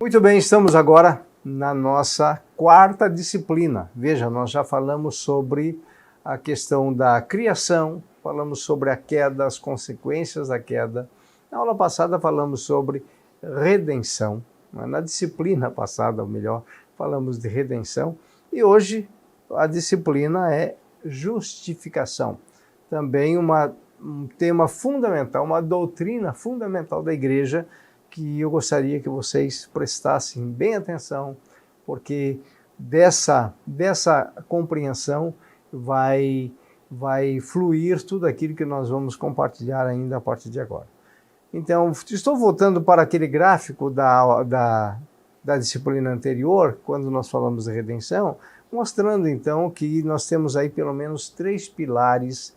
Muito bem, estamos agora na nossa quarta disciplina. Veja, nós já falamos sobre a questão da criação, falamos sobre a queda, as consequências da queda. Na aula passada falamos sobre redenção. Na disciplina passada, ou melhor, falamos de redenção. E hoje a disciplina é justificação. Também um tema fundamental, uma doutrina fundamental da igreja, que eu gostaria que vocês prestassem bem atenção, porque dessa compreensão vai fluir tudo aquilo que nós vamos compartilhar ainda a partir de agora. Então, estou voltando para aquele gráfico da disciplina anterior, quando nós falamos de redenção, mostrando então que nós temos aí pelo menos 3 pilares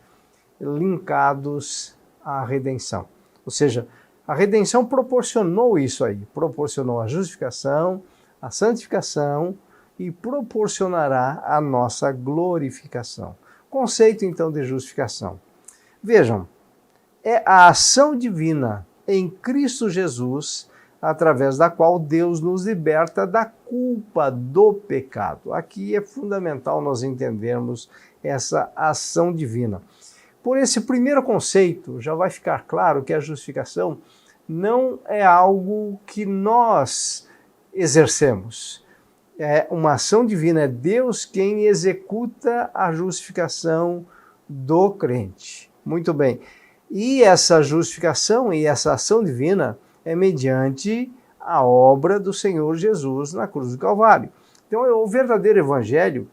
linkados à redenção. Ou seja, a redenção proporcionou isso aí, proporcionou a justificação, a santificação e proporcionará a nossa glorificação. Conceito então de justificação. Vejam, é a ação divina em Cristo Jesus, através da qual Deus nos liberta da culpa do pecado. Aqui é fundamental nós entendermos essa ação divina. Por esse primeiro conceito, já vai ficar claro que a justificação não é algo que nós exercemos. É uma ação divina, é Deus quem executa a justificação do crente. Muito bem. E essa justificação e essa ação divina é mediante a obra do Senhor Jesus na cruz do Calvário. Então, o verdadeiro evangelho,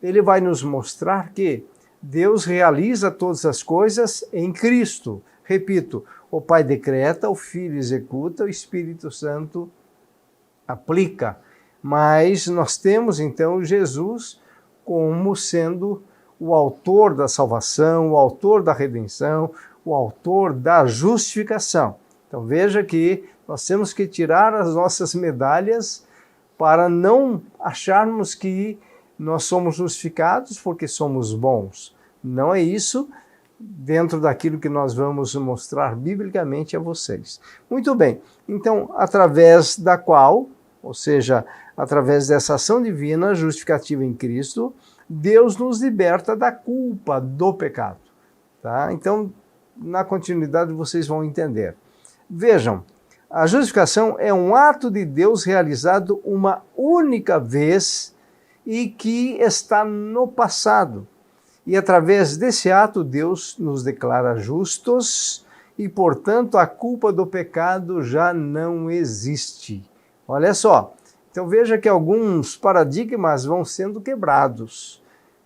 ele vai nos mostrar que Deus realiza todas as coisas em Cristo. Repito, o Pai decreta, o Filho executa, o Espírito Santo aplica. Mas nós temos então Jesus como sendo o autor da salvação, o autor da redenção, o autor da justificação. Então veja que nós temos que tirar as nossas medalhas para não acharmos que nós somos justificados porque somos bons. Não é isso dentro daquilo que nós vamos mostrar biblicamente a vocês. Muito bem, então, através da qual, ou seja, através dessa ação divina justificativa em Cristo, Deus nos liberta da culpa do pecado. Tá? Então, na continuidade vocês vão entender. Vejam, a justificação é um ato de Deus realizado uma única vez e que está no passado. E através desse ato, Deus nos declara justos e, portanto, a culpa do pecado já não existe. Olha só, então veja que alguns paradigmas vão sendo quebrados.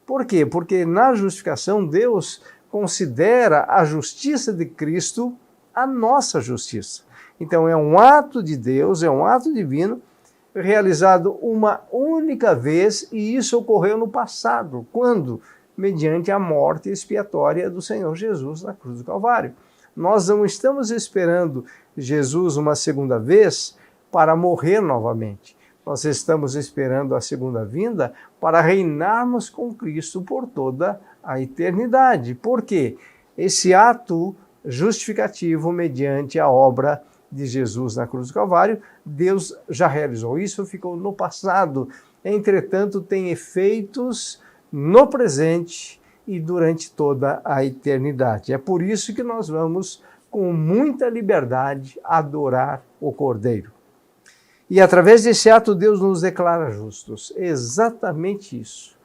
Por quê? Porque na justificação, Deus considera a justiça de Cristo a nossa justiça. Então é um ato de Deus, é um ato divino, realizado uma única vez, e isso ocorreu no passado. Quando? Mediante a morte expiatória do Senhor Jesus na cruz do Calvário. Nós não estamos esperando Jesus uma segunda vez para morrer novamente. Nós estamos esperando a segunda vinda para reinarmos com Cristo por toda a eternidade. Por quê? Esse ato justificativo mediante a obra de Jesus na cruz do Calvário, Deus já realizou isso, ficou no passado. Entretanto, tem efeitos no presente e durante toda a eternidade. É por isso que nós vamos, com muita liberdade, adorar o Cordeiro. E através desse ato, Deus nos declara justos. Exatamente isso.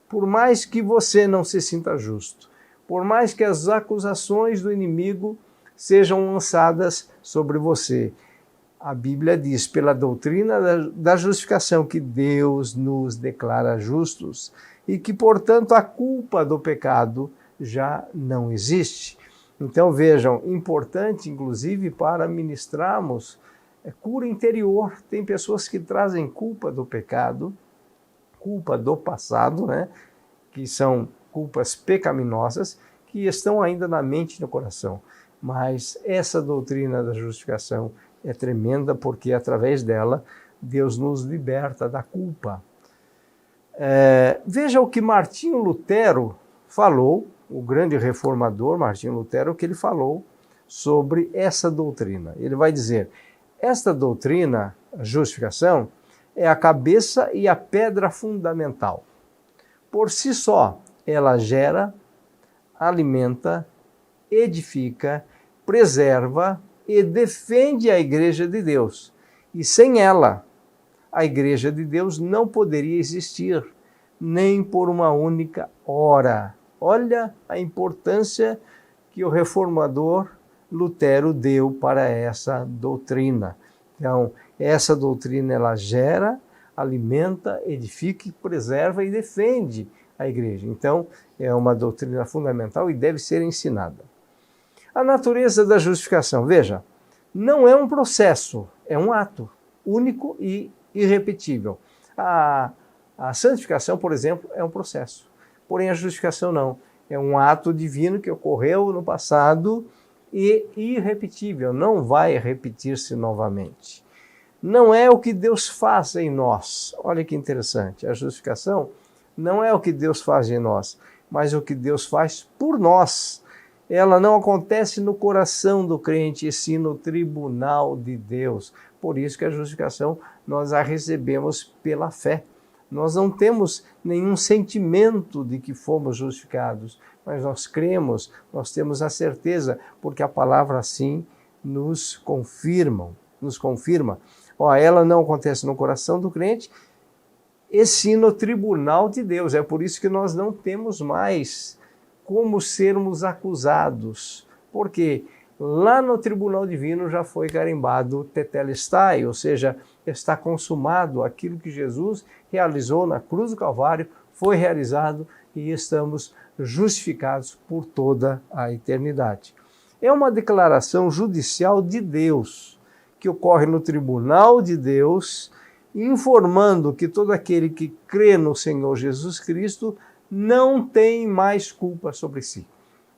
Por mais que você não se sinta justo, por mais que as acusações do inimigo sejam lançadas sobre você, a Bíblia diz, pela doutrina da justificação, que Deus nos declara justos e que, portanto, a culpa do pecado já não existe. Então, vejam, importante, inclusive, para ministrarmos cura interior. Tem pessoas que trazem culpa do pecado, culpa do passado, né? Que são culpas pecaminosas, que estão ainda na mente e no coração. Mas essa doutrina da justificação é tremenda, porque através dela Deus nos liberta da culpa. Veja o que Martinho Lutero falou, o grande reformador Martinho Lutero, o que ele falou sobre essa doutrina. Ele vai dizer: esta doutrina justificação é a cabeça e a pedra fundamental. Por si só, ela gera, alimenta, edifica, preserva e defende a Igreja de Deus. E sem ela, a Igreja de Deus não poderia existir, nem por uma única hora. Olha a importância que o reformador Lutero deu para essa doutrina. Então, essa doutrina ela gera, alimenta, edifica, preserva e defende a igreja. Então, é uma doutrina fundamental e deve ser ensinada. A natureza da justificação, veja, não é um processo, é um ato único e irrepetível. A santificação, por exemplo, é um processo, porém a justificação não. É um ato divino que ocorreu no passado e irrepetível, não vai repetir-se novamente. Não é o que Deus faz em nós. Olha que interessante, a justificação não é o que Deus faz em nós, mas o que Deus faz por nós. Ela não acontece no coração do crente, e sim no tribunal de Deus. Por isso que a justificação nós a recebemos pela fé. Nós não temos nenhum sentimento de que fomos justificados, mas nós cremos, nós temos a certeza, porque a palavra assim nos confirma. Ela não acontece no coração do crente, e sim no tribunal de Deus. É por isso que nós não temos mais como sermos acusados, porque lá no tribunal divino já foi carimbado tetelestai, ou seja, está consumado aquilo que Jesus realizou na cruz do Calvário, foi realizado e estamos justificados por toda a eternidade. É uma declaração judicial de Deus, que ocorre no tribunal de Deus, informando que todo aquele que crê no Senhor Jesus Cristo não tem mais culpa sobre si.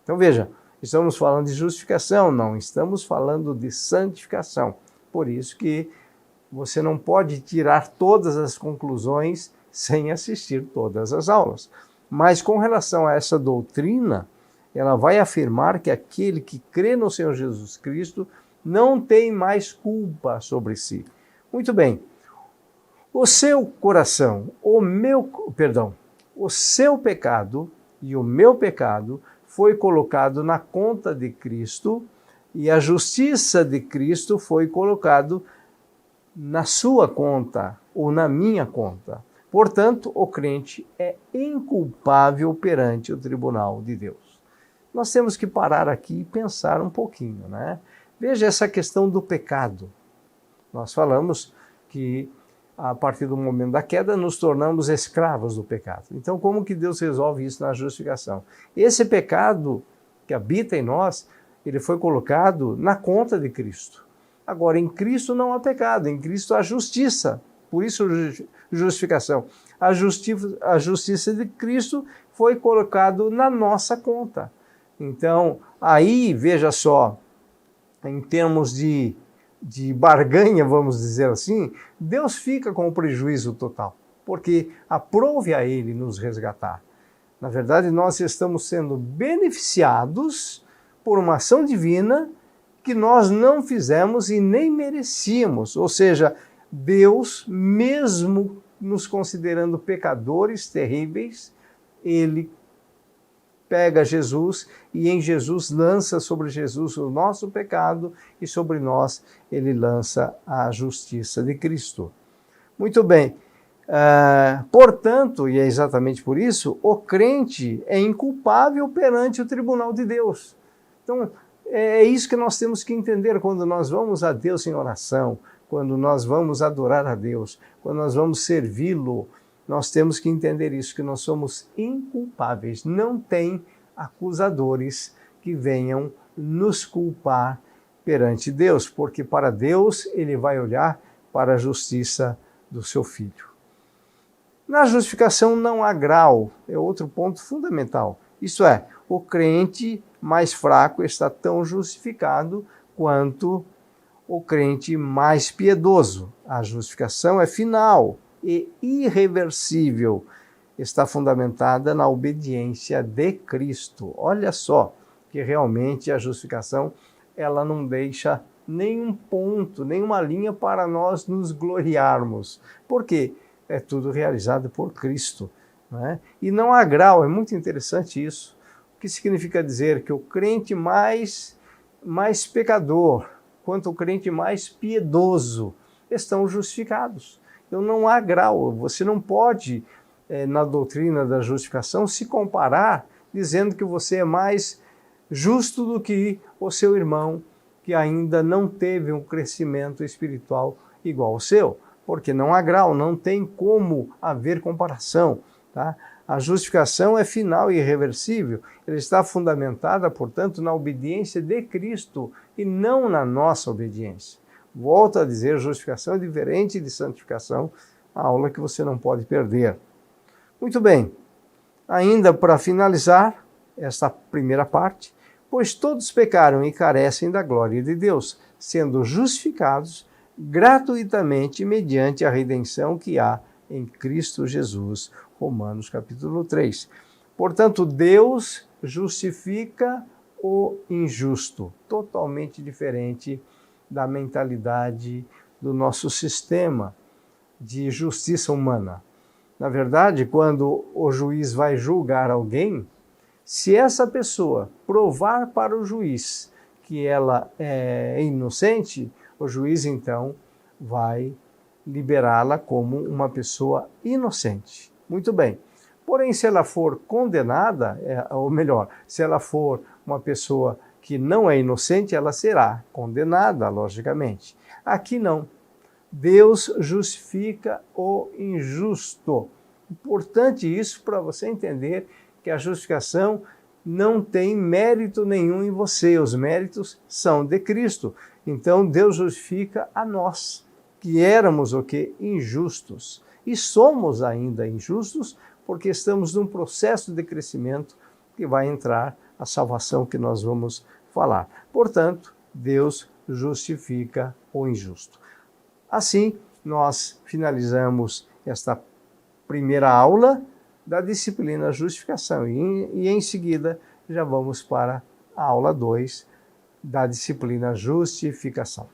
Então veja, estamos falando de justificação, não estamos falando de santificação. Por isso que você não pode tirar todas as conclusões sem assistir todas as aulas. Mas com relação a essa doutrina, ela vai afirmar que aquele que crê no Senhor Jesus Cristo não tem mais culpa sobre si. Muito bem. O seu coração, o seu pecado e o meu pecado foi colocado na conta de Cristo e a justiça de Cristo foi colocado na sua conta ou na minha conta. Portanto, o crente é inculpável perante o tribunal de Deus. Nós temos que parar aqui e pensar um pouquinho, né? Veja essa questão do pecado. Nós falamos que a partir do momento da queda, nos tornamos escravos do pecado. Então, como que Deus resolve isso na justificação? Esse pecado que habita em nós, ele foi colocado na conta de Cristo. Agora, em Cristo não há pecado, em Cristo há justiça. Por isso, justificação. A justiça de Cristo foi colocado na nossa conta. Então, aí, veja só, em termos de barganha, vamos dizer assim, Deus fica com o prejuízo total, porque aprove a Ele nos resgatar. Na verdade, nós estamos sendo beneficiados por uma ação divina que nós não fizemos e nem merecíamos. Ou seja, Deus, mesmo nos considerando pecadores terríveis, Ele pega Jesus e em Jesus lança sobre Jesus o nosso pecado e sobre nós ele lança a justiça de Cristo. Muito bem. Portanto, e é exatamente por isso, o crente é inculpável perante o tribunal de Deus. Então, é isso que nós temos que entender quando nós vamos a Deus em oração, quando nós vamos adorar a Deus, quando nós vamos servi-lo. Nós temos que entender isso, que nós somos inculpáveis. Não tem acusadores que venham nos culpar perante Deus, porque para Deus ele vai olhar para a justiça do seu Filho. Na justificação não há grau, é outro ponto fundamental. Isto é, o crente mais fraco está tão justificado quanto o crente mais piedoso. A justificação é final e irreversível, está fundamentada na obediência de Cristo. Olha só que realmente a justificação ela não deixa nenhum ponto, nenhuma linha para nós nos gloriarmos. Por quê? É tudo realizado por Cristo, né? E não há grau, é muito interessante isso. O que significa dizer que o crente mais pecador, quanto o crente mais piedoso, estão justificados. Então não há grau, você não pode, na doutrina da justificação, se comparar dizendo que você é mais justo do que o seu irmão que ainda não teve um crescimento espiritual igual ao seu, porque não há grau, não tem como haver comparação, tá? A justificação é final e irreversível, ela está fundamentada, portanto, na obediência de Cristo e não na nossa obediência. Volto a dizer, justificação é diferente de santificação, a aula que você não pode perder. Muito bem, ainda para finalizar esta primeira parte, pois todos pecaram e carecem da glória de Deus, sendo justificados gratuitamente mediante a redenção que há em Cristo Jesus. Romanos capítulo 3. Portanto, Deus justifica o injusto, totalmente diferente da mentalidade do nosso sistema de justiça humana. Na verdade, quando o juiz vai julgar alguém, se essa pessoa provar para o juiz que ela é inocente, o juiz então vai liberá-la como uma pessoa inocente. Muito bem. Porém, se ela for condenada, ou melhor, se ela for uma pessoa que não é inocente, ela será condenada, logicamente. Aqui não. Deus justifica o injusto. Importante isso para você entender que a justificação não tem mérito nenhum em você, os méritos são de Cristo. Então Deus justifica a nós, que éramos o quê? Injustos. E somos ainda injustos, porque estamos num processo de crescimento que vai entrar a salvação que nós vamos falar. Portanto, Deus justifica o injusto. Assim, nós finalizamos esta primeira aula da disciplina justificação e em seguida já vamos para a aula 2 da disciplina justificação.